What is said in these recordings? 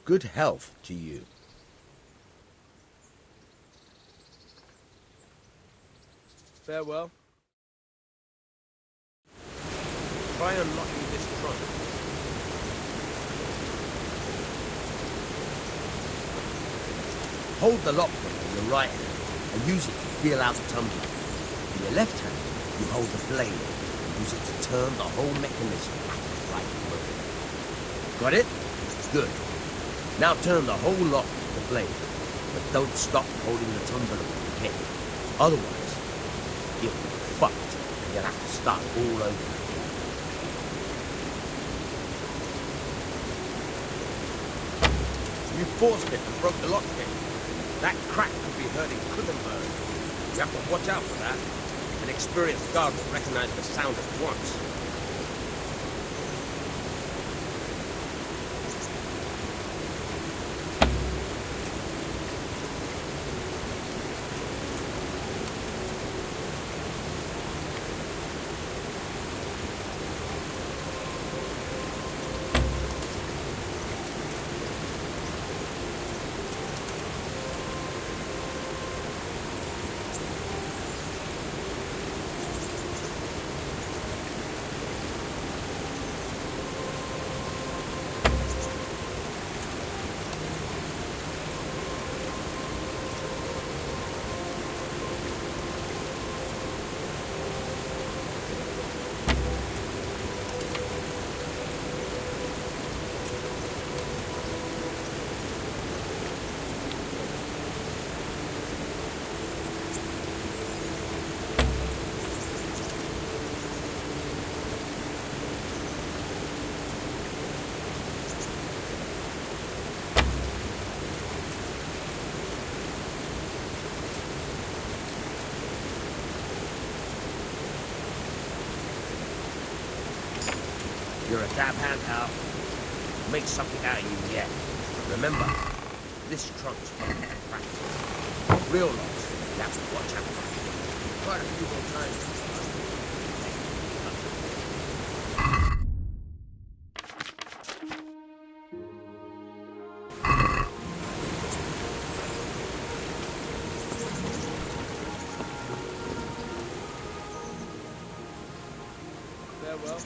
Good health to you. Farewell. Try unlocking this trunk. Hold the lock in your right hand and use it to feel out the tumbler. In your left hand, you hold the blade and use it to turn the whole mechanism at the right moment. Got it? Good. Now turn the whole lock with the blade, but don't stop holding the tumbler with your head. Otherwise, you'll be fucked and you'll have to start all over again. You forced it and broke the lockpick. That crack could be heard in Kuttenberg. You have to watch out for that. An experienced guard will recognize the sound at once. You're a dab hand, Hal. Make something out of you yet. Remember, this trunk's fucking practice. Real locks, you have to watch out for. Quite a few more times. Farewell.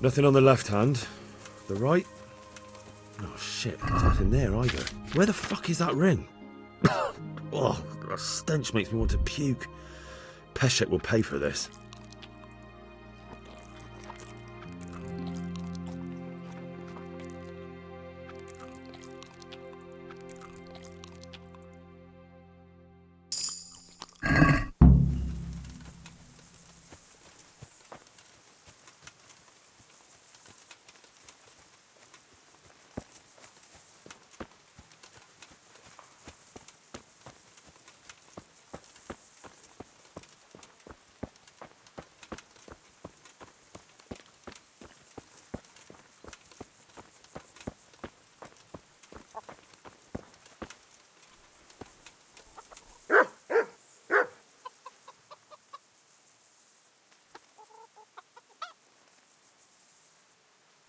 Nothing on the left hand. The right? Oh shit, there's nothing there either. Where the fuck is that ring? Oh, the stench makes me want to puke. Peshek will pay for this.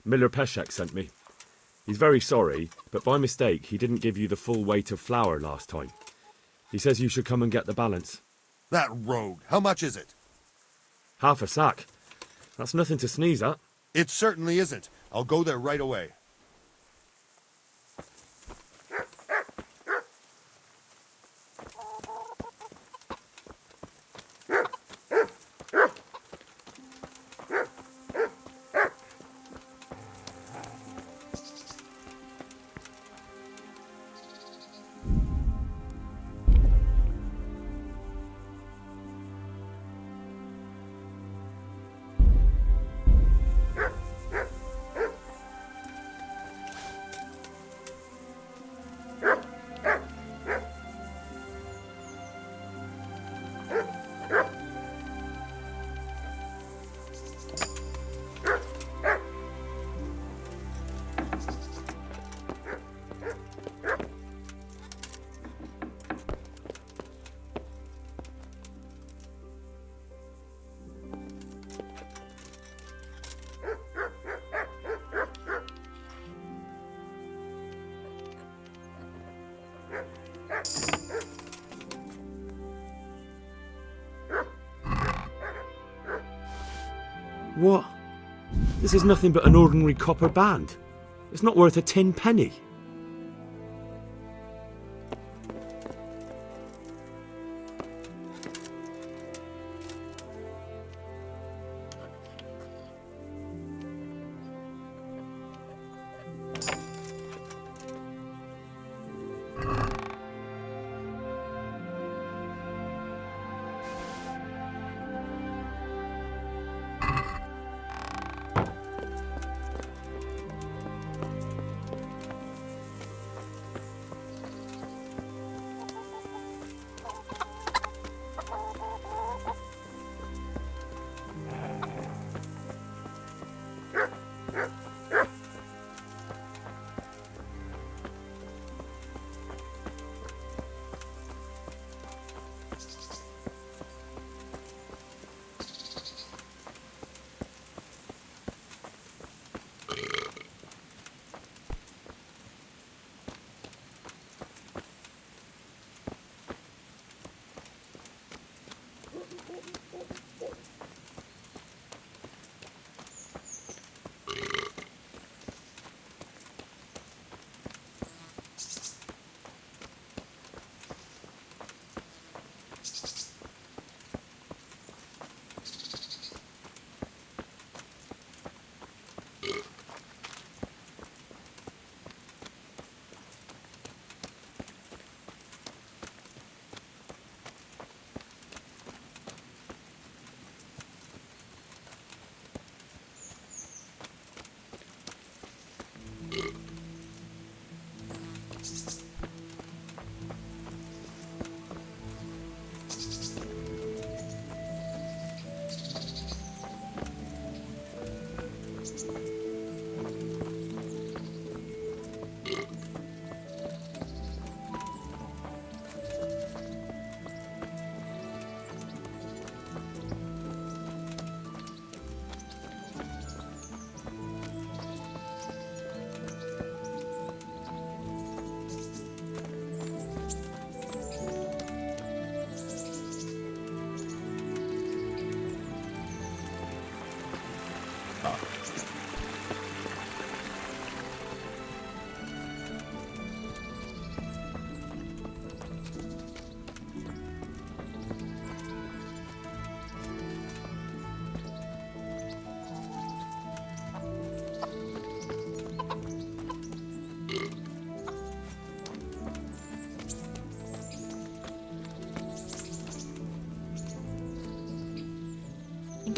Miller Peshek sent me. He's very sorry, but by mistake he didn't give you the full weight of flour last time. He says you should come and get the balance. That rogue. How much is it? Half a sack. That's nothing to sneeze at. It certainly isn't. I'll go there right away. What? This is nothing but an ordinary copper band. It's not worth a 10 penny.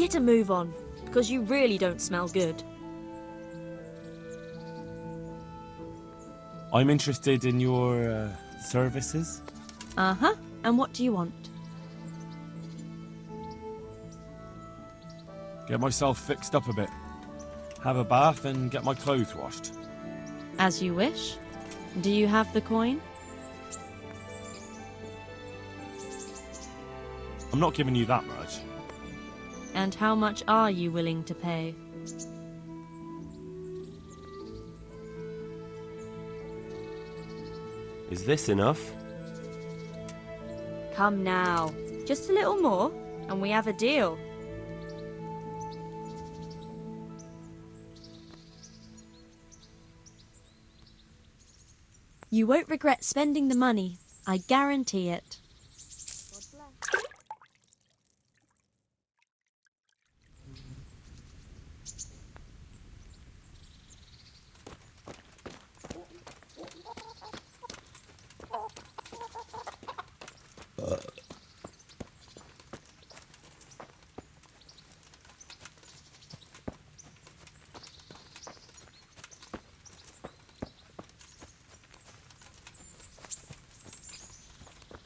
Get a move on, because you really don't smell good. I'm interested in your services. Uh-huh. And what do you want? Get myself fixed up a bit. Have a bath and get my clothes washed. As you wish. Do you have the coin? I'm not giving you that much. And how much are you willing to pay? Is this enough? Come now. Just a little more, and we have a deal. You won't regret spending the money. I guarantee it.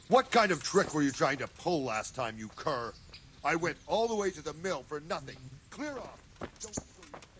What kind of trick were you trying to pull last time, you cur? I went all the way to the mill for nothing. Clear off. Don't show your face.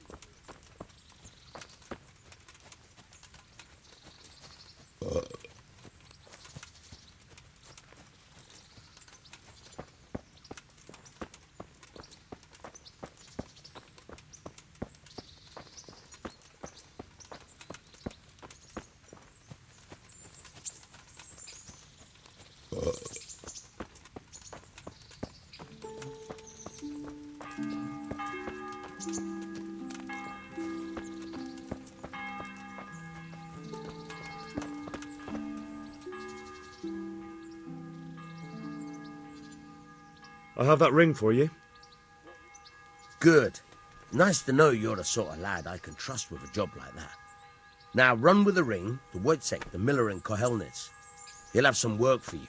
I have that ring for you. Good. Nice to know you're the sort of lad I can trust with a job like that. Now run with the ring to Wojciech, the miller in Kohelnitz. He'll have some work for you,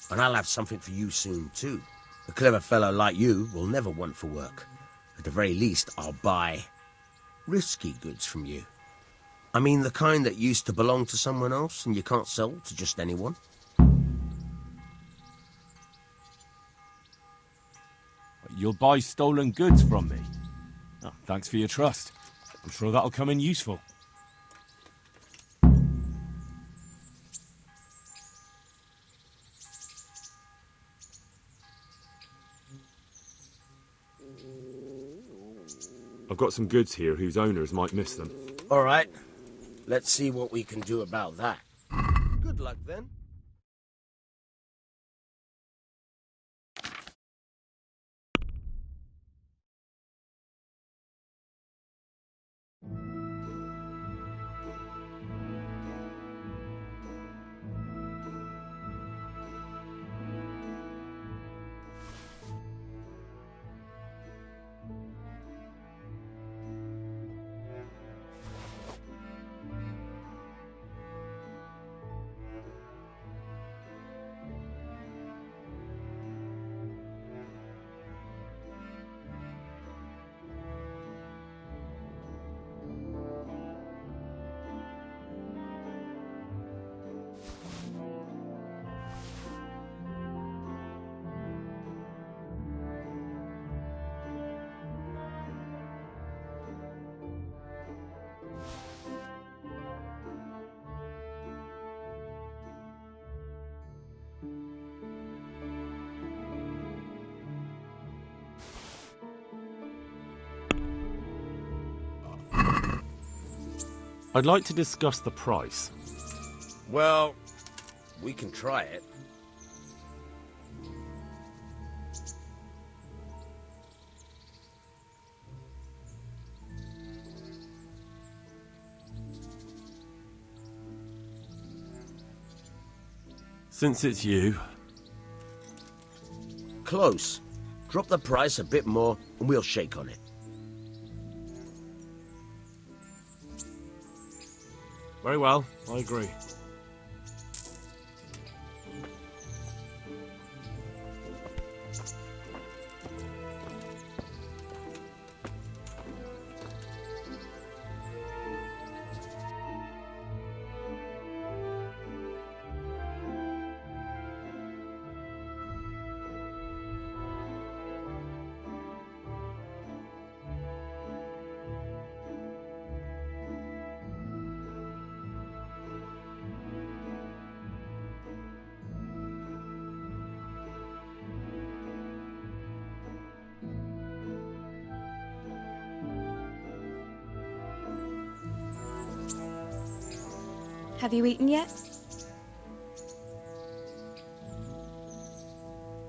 and I'll have something for you soon too. A clever fellow like you will never want for work. At the very least, I'll buy risky goods from you. I mean the kind that used to belong to someone else and you can't sell to just anyone. You'll buy stolen goods from me. Oh, thanks for your trust. I'm sure that'll come in useful. I've got some goods here whose owners might miss them. All right, let's see what we can do about that. Good luck then. I'd like to discuss the price. Well, we can try it. Since it's you, Close. Drop the price a bit more and we'll shake on it. Very well, I agree. Have you eaten yet?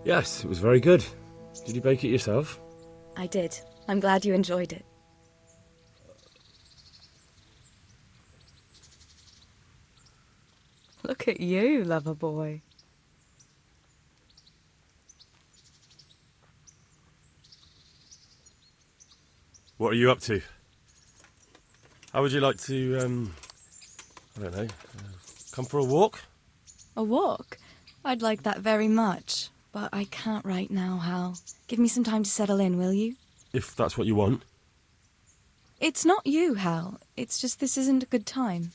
Yes, it was very good. Did you bake it yourself? I did. I'm glad you enjoyed it. Look at you, lover boy. What are you up to? How would you like to, I don't know, come for a walk? A walk? I'd like that very much. But I can't right now, Hal. Give me some time to settle in, will you? If that's what you want. It's not you, Hal. It's just this isn't a good time.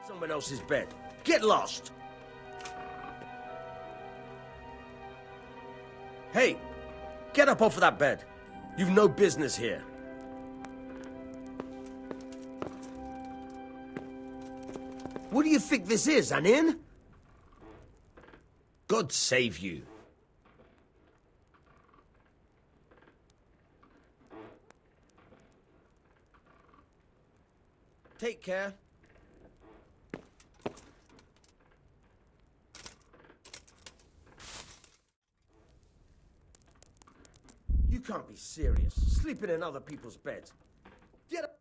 Someone else's bed. Get lost! Hey! Get up off of that bed. You've no business here. What do you think this is, an inn? God save you. Take care. You can't be serious. Sleeping in other people's beds. Get up.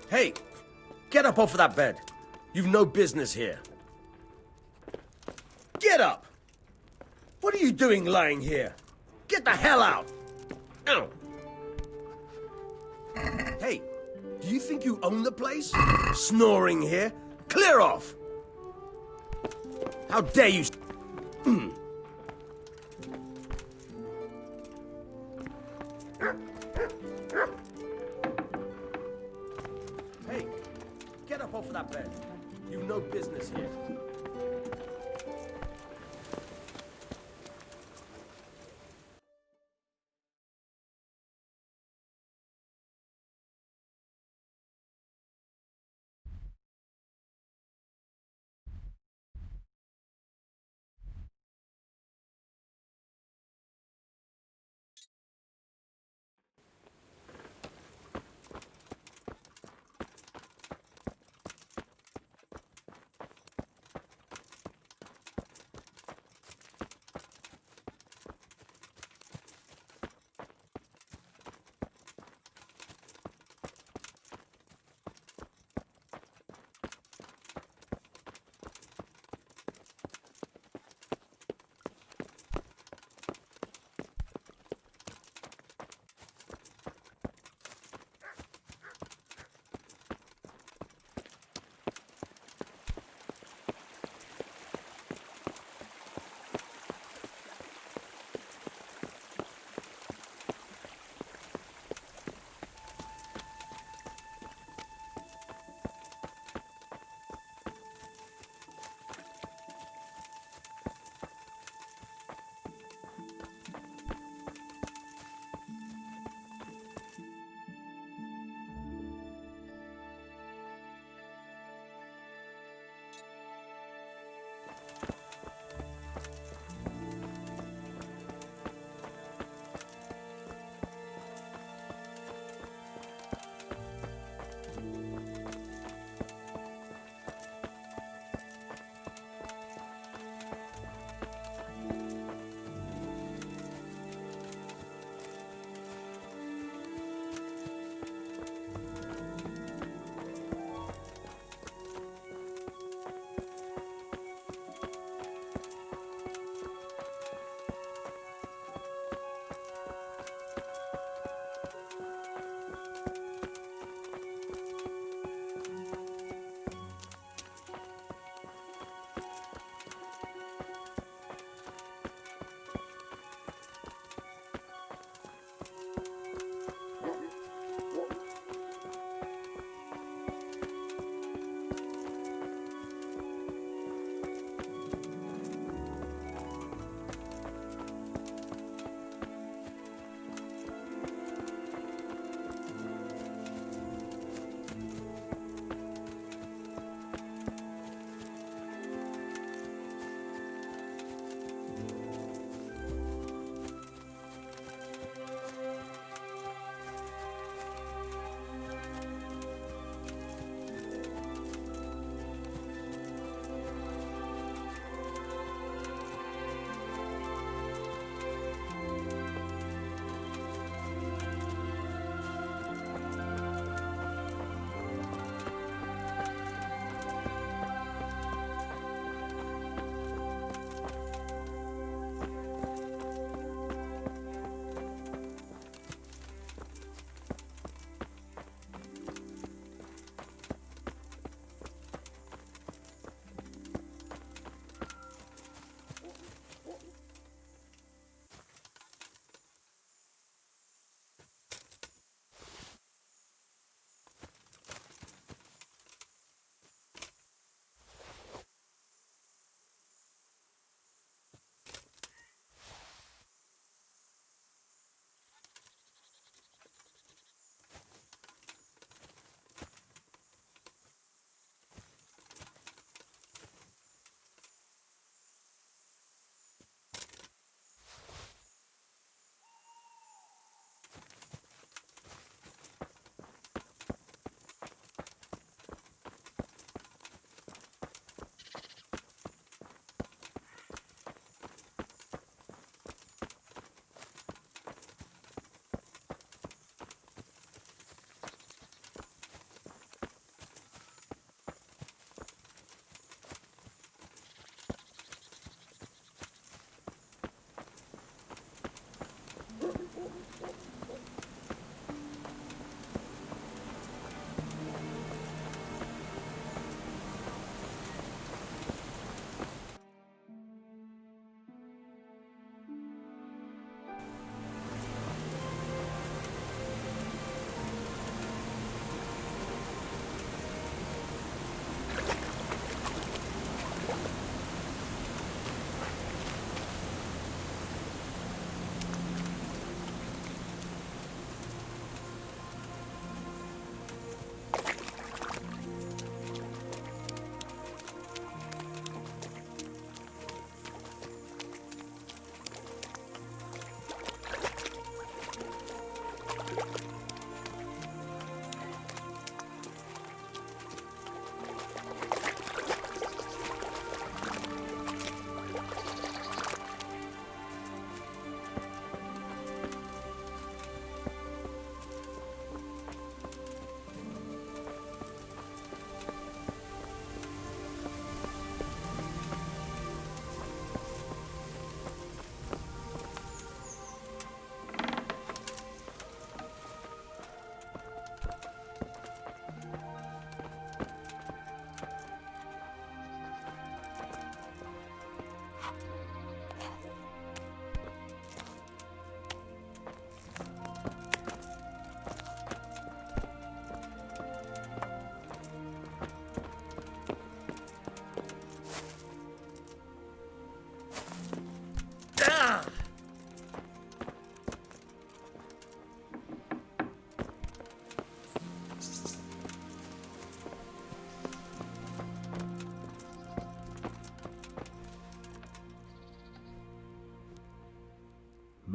Hey, get up off of that bed. You've no business here. Get up! What are you doing lying here? Get the hell out! Ow! Hey, do you think you own the place? Snoring here? Clear off! How dare you... Hey, get up off of that bed. You've no business here.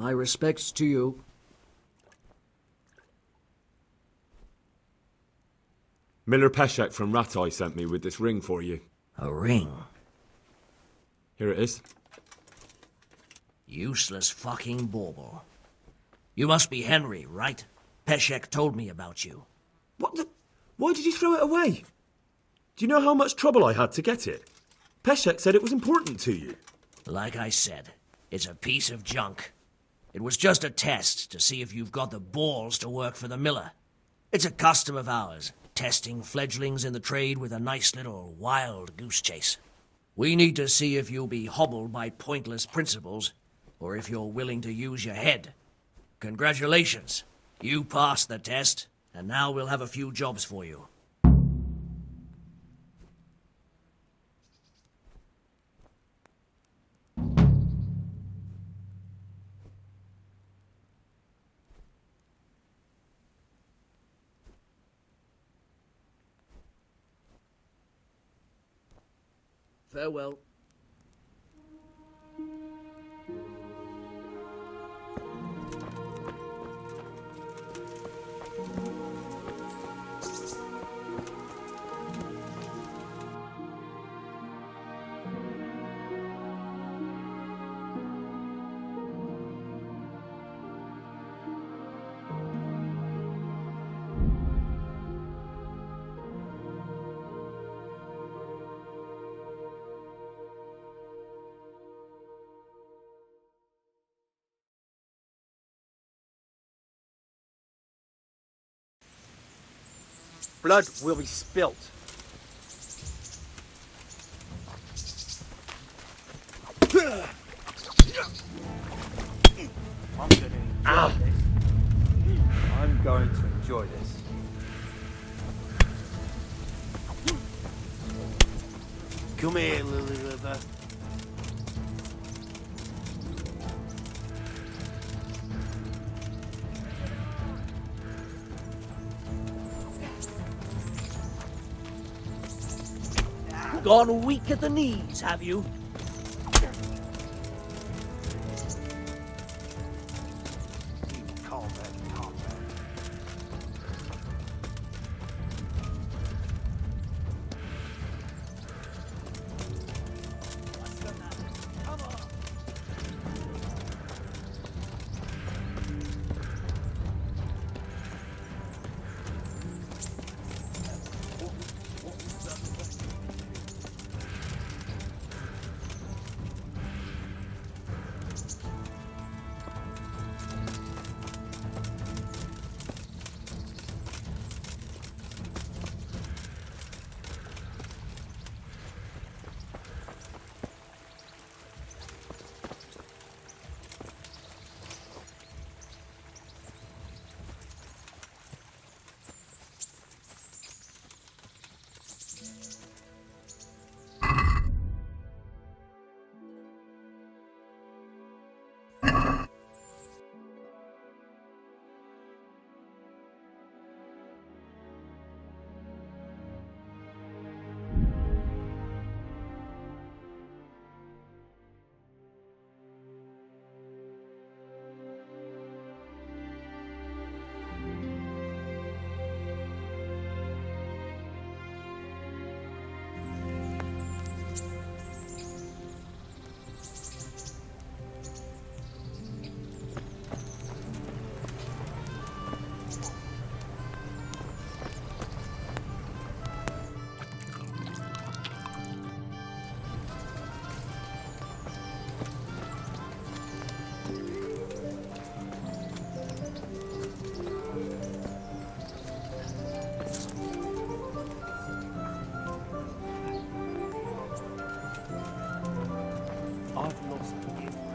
My respects to you. Miller Peshek from Ratai sent me with this ring for you. A ring? Here it is. Useless fucking bauble. You must be Henry, right? Peshek told me about you. What the... Why did you throw it away? Do you know how much trouble I had to get it? Peshek said it was important to you. Like I said, it's a piece of junk. It was just a test to see if you've got the balls to work for the miller. It's a custom of ours, testing fledglings in the trade with a nice little wild goose chase. We need to see if you'll be hobbled by pointless principles, or if you're willing to use your head. Congratulations. You passed the test, and now we'll have a few jobs for you. Farewell. Blood will be spilt. I'm going to enjoy this. Come here, Lily River. Gone weak at the knees, have you?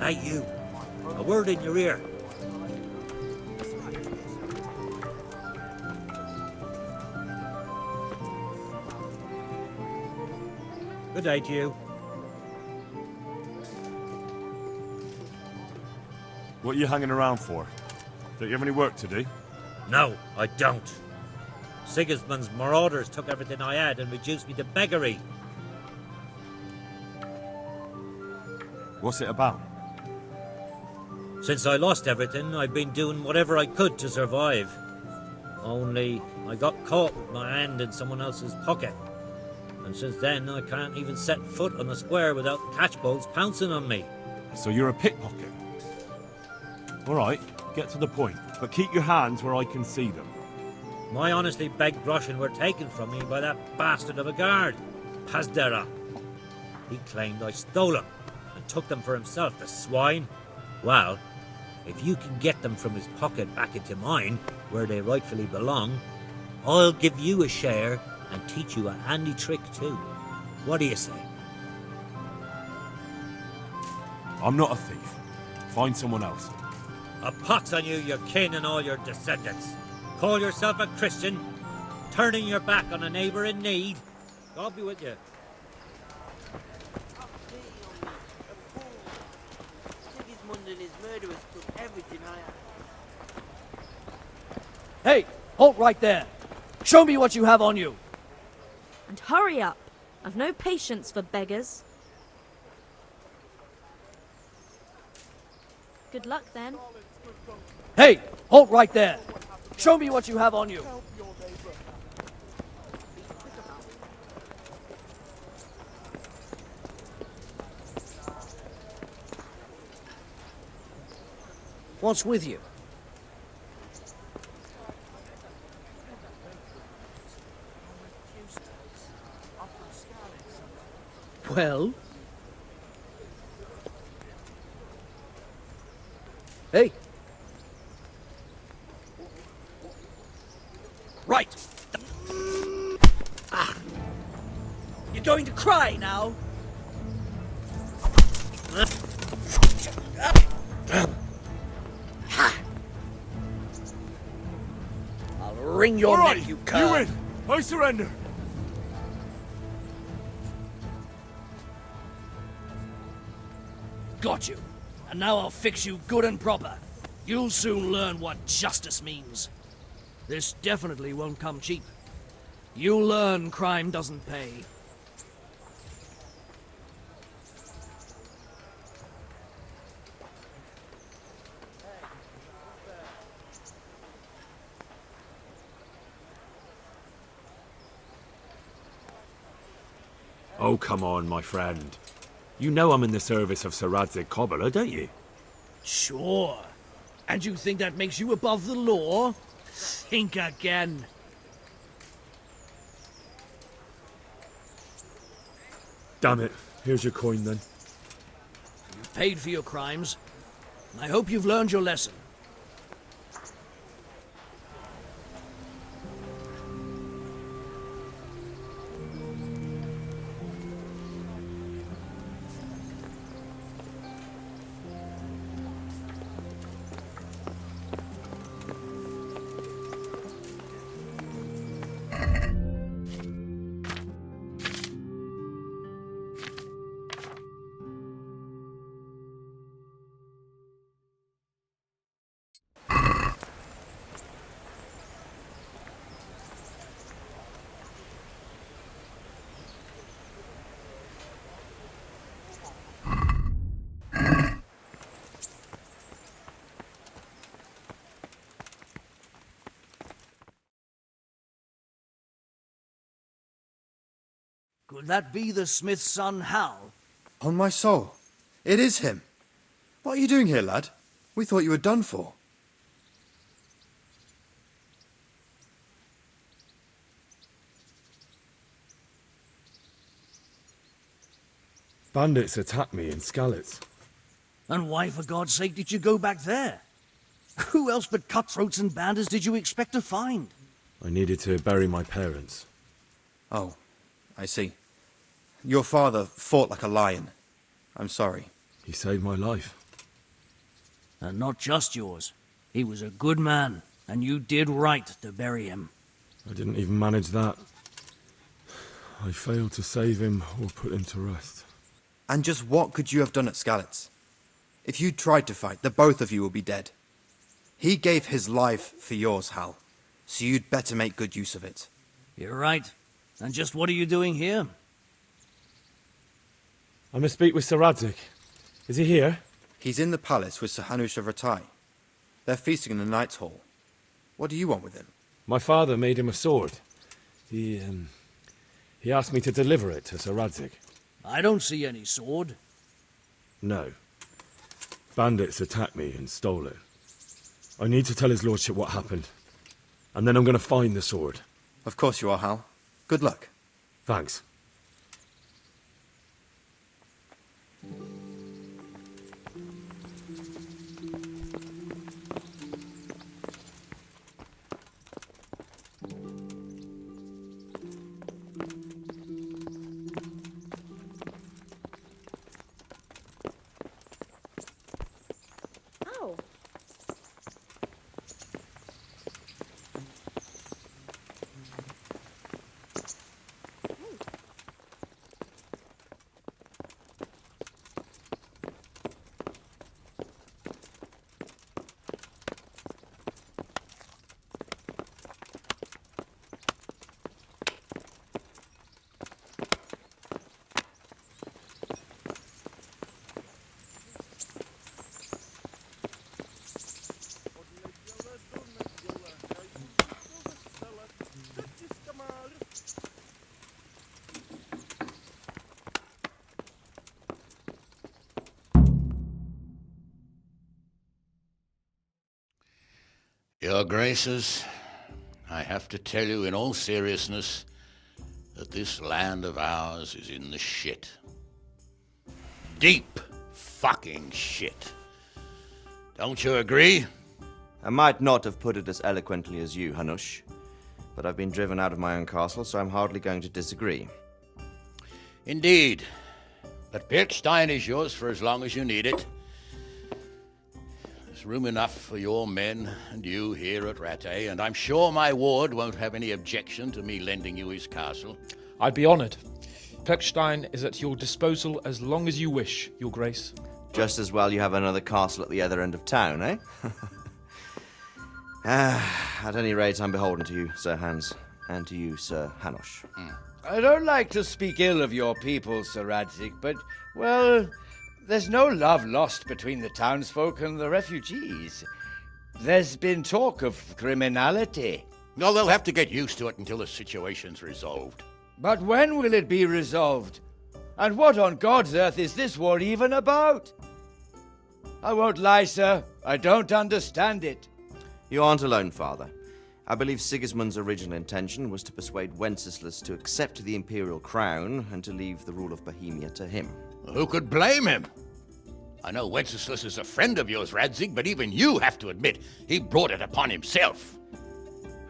Hey, you. A word in your ear. Good day to you. What are you hanging around for? Don't you have any work to do? No, I don't. Sigismund's marauders took everything I had and reduced me to beggary. What's it about? Since I lost everything, I've been doing whatever I could to survive. Only I got caught with my hand in someone else's pocket. And since then, I can't even set foot on the square without the catchbolts pouncing on me. So you're a pickpocket? Alright, get to the point, but keep your hands where I can see them. My honestly begged groschen were taken from me by that bastard of a guard, Pazdera. He claimed I stole them and took them for himself, the swine. Well, if you can get them from his pocket back into mine, where they rightfully belong, I'll give you a share and teach you a handy trick too. What do you say? I'm not a thief. Find someone else. A pox on you, your kin and all your descendants. Call yourself a Christian, turning your back on a neighbour in need. God be with you. Sigismund and his murderers took everything I had. Hey, halt right there. Show me what you have on you. And hurry up. I've no patience for beggars. Good luck then. Hey, halt right there. Show me what you have on you. What's with you? Well? Hey. Right. You're going to cry now? I'll wring your neck, you cur. You win. I surrender. Got you. And now I'll fix you good and proper. You'll soon learn what justice means. This definitely won't come cheap. You'll learn crime doesn't pay. Oh, come on, my friend. You know I'm in the service of Sir Radzig Kobyla, don't you? Sure. And you think that makes you above the law? Think again. Damn it. Here's your coin, then. You've paid for your crimes. And I hope you've learned your lesson. Could that be the smith's son, Hal? On my soul, it is him. What are you doing here, lad? We thought you were done for. Bandits attacked me in Skalitz. And why, for God's sake, did you go back there? Who else but cutthroats and bandits did you expect to find? I needed to bury my parents. Oh, I see. Your father fought like a lion. I'm sorry. He saved my life. And not just yours. He was a good man, and you did right to bury him. I didn't even manage that. I failed to save him or put him to rest. And just what could you have done at Skalitz? If you tried to fight, the both of you will be dead. He gave his life for yours, Hal. So you'd better make good use of it. You're right. And just what are you doing here? I must speak with Sir Radzig. Is he here? He's in the palace with Sir Hanush of Ratai. They're feasting in the Knight's Hall. What do you want with him? My father made him a sword. He asked me to deliver it to Sir Radzig. I don't see any sword. No. Bandits attacked me and stole it. I need to tell his lordship what happened. And then I'm going to find the sword. Of course you are, Hal. Good luck. Thanks. Oh. Your Graces, I have to tell you in all seriousness that this land of ours is in the shit. Deep fucking shit. Don't you agree? I might not have put it as eloquently as you, Hanush, but I've been driven out of my own castle, so I'm hardly going to disagree. Indeed. But Pirkstein is yours for as long as you need it. There's room enough for your men and you here at Rattay, and I'm sure my ward won't have any objection to me lending you his castle. I'd be honoured. Pirkstein is at your disposal as long as you wish, Your Grace. Just as well you have another castle at the other end of town, eh? At any rate, I'm beholden to you, Sir Hans, and to you, Sir Hanush. I don't like to speak ill of your people, Sir Radzig, but, well, there's no love lost between the townsfolk and the refugees. There's been talk of criminality. No, they'll have to get used to it until the situation's resolved. But when will it be resolved? And what on God's earth is this war even about? I won't lie, sir. I don't understand it. You aren't alone, Father. I believe Sigismund's original intention was to persuade Wenceslas to accept the imperial crown and to leave the rule of Bohemia to him. Who could blame him? I know Wenceslas is a friend of yours, Radzig, but even you have to admit he brought it upon himself.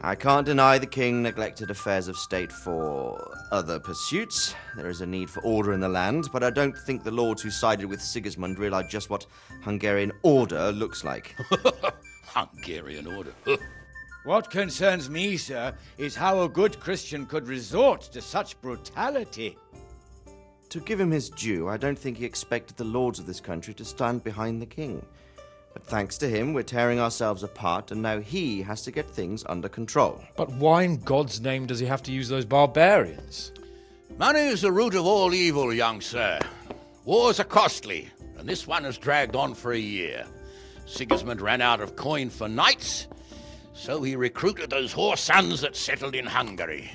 I can't deny the king neglected affairs of state for other pursuits. There is a need for order in the land, but I don't think the lords who sided with Sigismund realized just what Hungarian order looks like. Hungarian order? What concerns me, sir, is how a good Christian could resort to such brutality. To give him his due, I don't think he expected the lords of this country to stand behind the king. But thanks to him, we're tearing ourselves apart, and now he has to get things under control. But why in God's name does he have to use those barbarians? Money is the root of all evil, young sir. Wars are costly, and this one has dragged on for a year. Sigismund ran out of coin for knights, so he recruited those whore sons that settled in Hungary.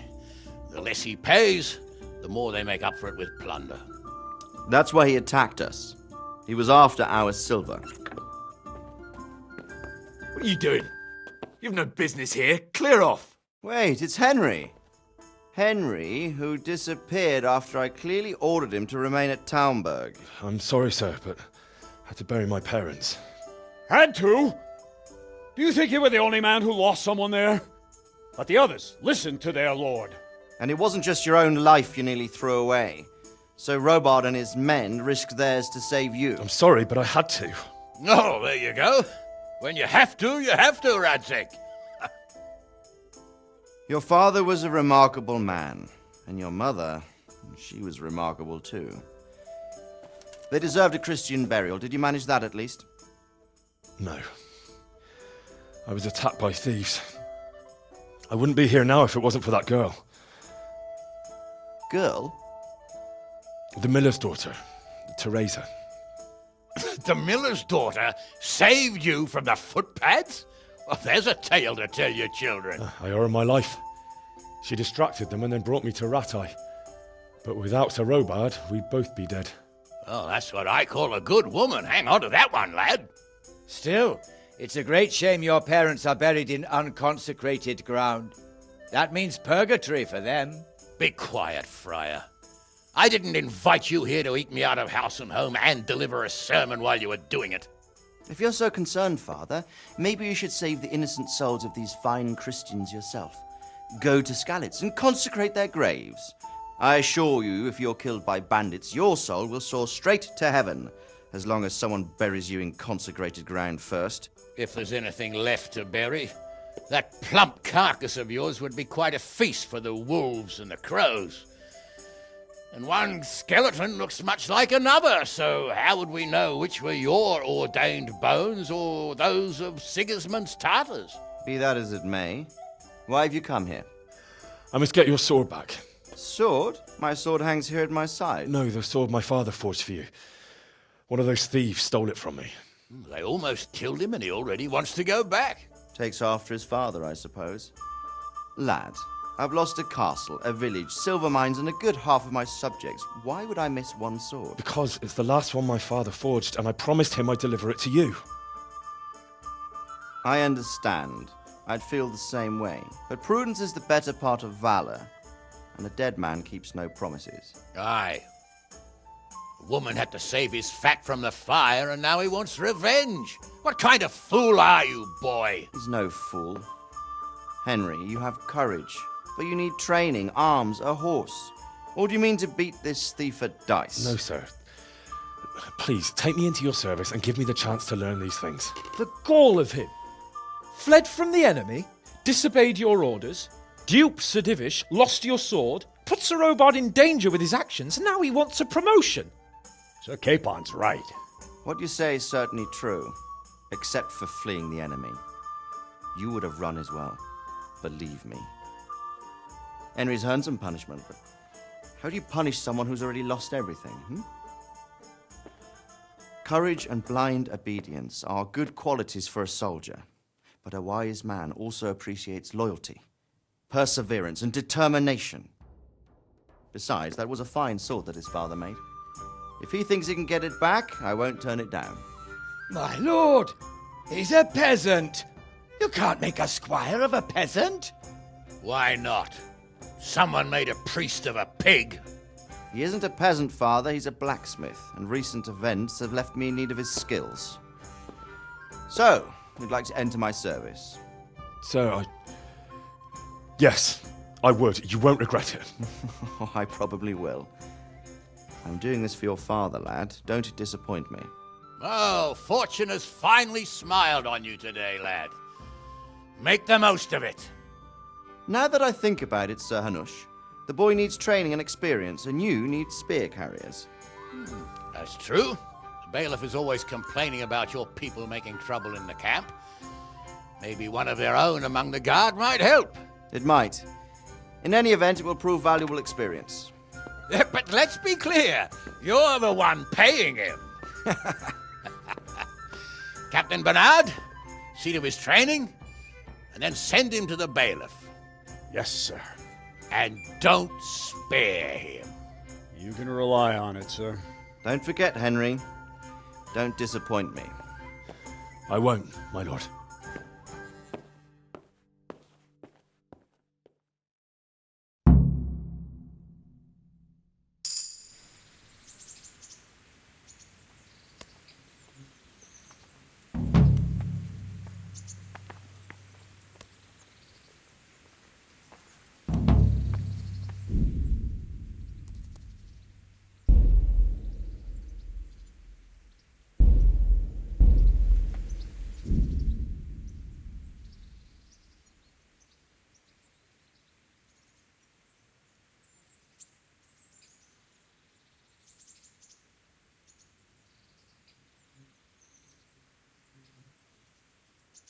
The less he pays, the more they make up for it with plunder. That's why he attacked us. He was after our silver. What are you doing? You've no business here. Clear off. Wait, it's Henry. Henry, who disappeared after I clearly ordered him to remain at Taunberg. I'm sorry, sir, but I had to bury my parents. Had to? Do you think you were the only man who lost someone there? But the others listened to their lord. And it wasn't just your own life you nearly threw away. So Robard and his men risked theirs to save you. I'm sorry, but I had to. Oh, there you go. When you have to, Radzig. Your father was a remarkable man, and your mother, she was remarkable too. They deserved a Christian burial. Did you manage that at least? No. I was attacked by thieves. I wouldn't be here now if it wasn't for that girl. Girl? The miller's daughter, Teresa. The miller's daughter saved you from the footpads? Well, there's a tale to tell your children. I owe her my life. She distracted them and then brought me to Ratai. But without Sir Robard, we'd both be dead. Oh, that's what I call a good woman. Hang on to that one, lad. Still, it's a great shame your parents are buried in unconsecrated ground. That means purgatory for them. Be quiet, Friar. I didn't invite you here to eat me out of house and home and deliver a sermon while you were doing it. If you're so concerned, Father, maybe you should save the innocent souls of these fine Christians yourself. Go to Skalitz and consecrate their graves. I assure you, if you're killed by bandits, your soul will soar straight to heaven, as long as someone buries you in consecrated ground first. If there's anything left to bury, that plump carcass of yours would be quite a feast for the wolves and the crows. And one skeleton looks much like another, so how would we know which were your ordained bones or those of Sigismund's Tartars? Be that as it may, why have you come here? I must get your sword back. Sword? My sword hangs here at my side. No, the sword my father forged for you. One of those thieves stole it from me. They almost killed him and he already wants to go back. Takes after his father, I suppose. Lad, I've lost a castle, a village, silver mines, and a good half of my subjects. Why would I miss one sword? Because it's the last one my father forged, and I promised him I'd deliver it to you. I understand. I'd feel the same way. But prudence is the better part of valor, and a dead man keeps no promises. Aye. The woman had to save his fat from the fire, and now he wants revenge. What kind of fool are you, boy? He's no fool. Henry, you have courage, but you need training, arms, a horse. Or do you mean to beat this thief at dice? No, sir. Please, take me into your service and give me the chance to learn these things. The gall of him! Fled from the enemy, disobeyed your orders, duped Sir Divish, lost your sword, put Sir Robard in danger with his actions, and now he wants a promotion. Sir Capon's right. What you say is certainly true, except for fleeing the enemy. You would have run as well, believe me. Henry's earned some punishment, but how do you punish someone who's already lost everything, Courage and blind obedience are good qualities for a soldier, but a wise man also appreciates loyalty, perseverance, and determination. Besides, that was a fine sword that his father made. If he thinks he can get it back, I won't turn it down. My lord, he's a peasant. You can't make a squire of a peasant. Why not? Someone made a priest of a pig. He isn't a peasant, Father. He's a blacksmith, and recent events have left me in need of his skills. So, you'd like to enter my service? Sir, Yes, I would. You won't regret it. I probably will. I'm doing this for your father, lad. Don't disappoint me. Oh, fortune has finally smiled on you today, lad. Make the most of it. Now that I think about it, Sir Hanush, the boy needs training and experience, and you need spear carriers. That's true. The bailiff is always complaining about your people making trouble in the camp. Maybe one of their own among the guard might help. It might. In any event, it will prove valuable experience. But let's be clear, you're the one paying him. Captain Bernard, see to his training, and then send him to the bailiff. Yes, sir. And don't spare him. You can rely on it, sir. Don't forget, Henry. Don't disappoint me. I won't, my lord.